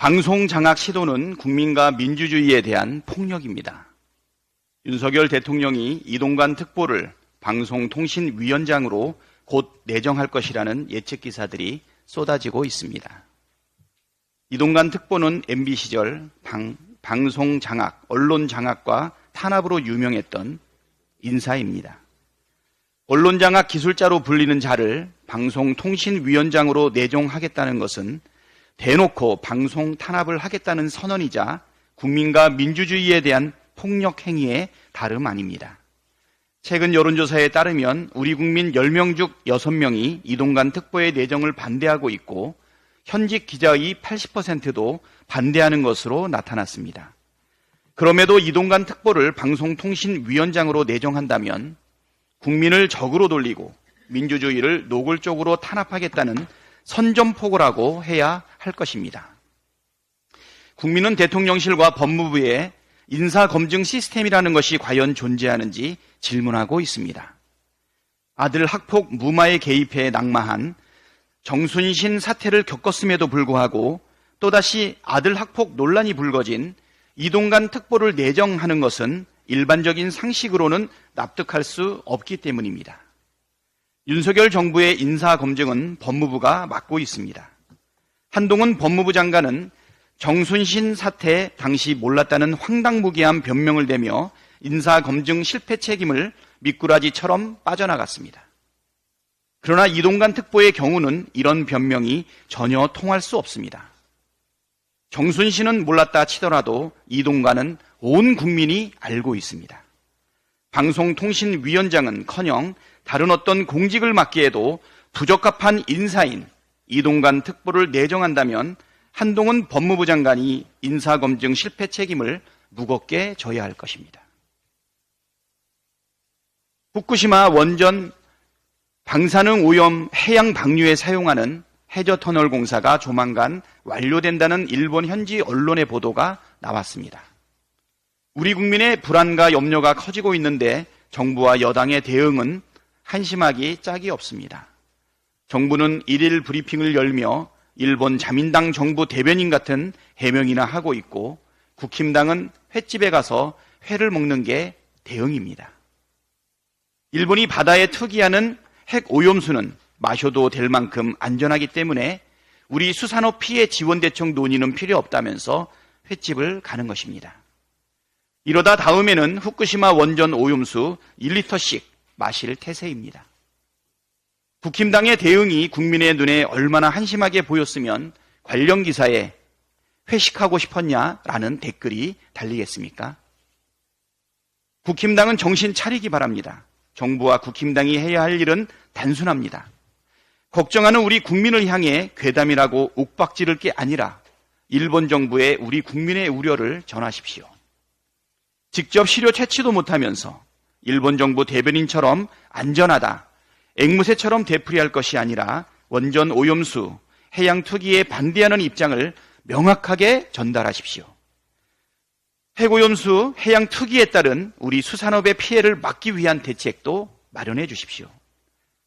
방송 장악 시도는 국민과 민주주의에 대한 폭력입니다. 윤석열 대통령이 이동관 특보를 방송통신위원장으로 곧 내정할 것이라는 예측 기사들이 쏟아지고 있습니다. 이동관 특보는 MB 시절 방송 장악, 언론 장악과 탄압으로 유명했던 인사입니다. 언론 장악 기술자로 불리는 자를 방송통신위원장으로 내정하겠다는 것은 대놓고 방송 탄압을 하겠다는 선언이자 국민과 민주주의에 대한 폭력 행위의 다름 아닙니다. 최근 여론조사에 따르면 우리 국민 10명 중 6명이 이동관 특보의 내정을 반대하고 있고 현직 기자의 80%도 반대하는 것으로 나타났습니다. 그럼에도 이동관 특보를 방송통신위원장으로 내정한다면 국민을 적으로 돌리고 민주주의를 노골적으로 탄압하겠다는 선전포고라고 해야 할 것입니다. 국민은 대통령실과 법무부의 인사검증 시스템이라는 것이 과연 존재하는지 질문하고 있습니다. 아들 학폭 무마에 개입해 낙마한 정순신 사태를 겪었음에도 불구하고 또다시 아들 학폭 논란이 불거진 이동관 특보를 내정하는 것은 일반적인 상식으로는 납득할 수 없기 때문입니다. 윤석열 정부의 인사검증은 법무부가 맡고 있습니다. 한동훈 법무부 장관은 정순신 사태 당시 몰랐다는 황당무계한 변명을 대며 인사검증 실패 책임을 미꾸라지처럼 빠져나갔습니다. 그러나 이동관 특보의 경우는 이런 변명이 전혀 통할 수 없습니다. 정순신은 몰랐다 치더라도 이동관은 온 국민이 알고 있습니다. 방송통신위원장은커녕 다른 어떤 공직을 맡기에도 부적합한 인사인 이동관 특보를 내정한다면 한동훈 법무부 장관이 인사검증 실패 책임을 무겁게 져야 할 것입니다. 후쿠시마 원전 방사능 오염 해양 방류에 사용하는 해저터널 공사가 조만간 완료된다는 일본 현지 언론의 보도가 나왔습니다. 우리 국민의 불안과 염려가 커지고 있는데 정부와 여당의 대응은 한심하기 짝이 없습니다. 정부는 일일 브리핑을 열며 일본 자민당 정부 대변인 같은 해명이나 하고 있고 국힘당은 횟집에 가서 회를 먹는 게 대응입니다. 일본이 바다에 투기하는 핵 오염수는 마셔도 될 만큼 안전하기 때문에 우리 수산업 피해 지원 대책 논의는 필요 없다면서 횟집을 가는 것입니다. 이러다 다음에는 후쿠시마 원전 오염수 1리터씩 마실 태세입니다. 국힘당의 대응이 국민의 눈에 얼마나 한심하게 보였으면 관련 기사에 회식하고 싶었냐라는 댓글이 달리겠습니까? 국힘당은 정신 차리기 바랍니다. 정부와 국힘당이 해야 할 일은 단순합니다. 걱정하는 우리 국민을 향해 괴담이라고 옥박지를 게 아니라 일본 정부에 우리 국민의 우려를 전하십시오. 직접 시료 채취도 못하면서 일본 정부 대변인처럼 안전하다, 앵무새처럼 되풀이할 것이 아니라 원전 오염수, 해양 투기에 반대하는 입장을 명확하게 전달하십시오. 핵오염수, 해양 투기에 따른 우리 수산업의 피해를 막기 위한 대책도 마련해 주십시오.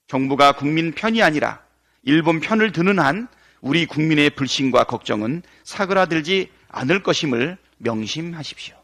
정부가 국민 편이 아니라 일본 편을 드는 한 우리 국민의 불신과 걱정은 사그라들지 않을 것임을 명심하십시오.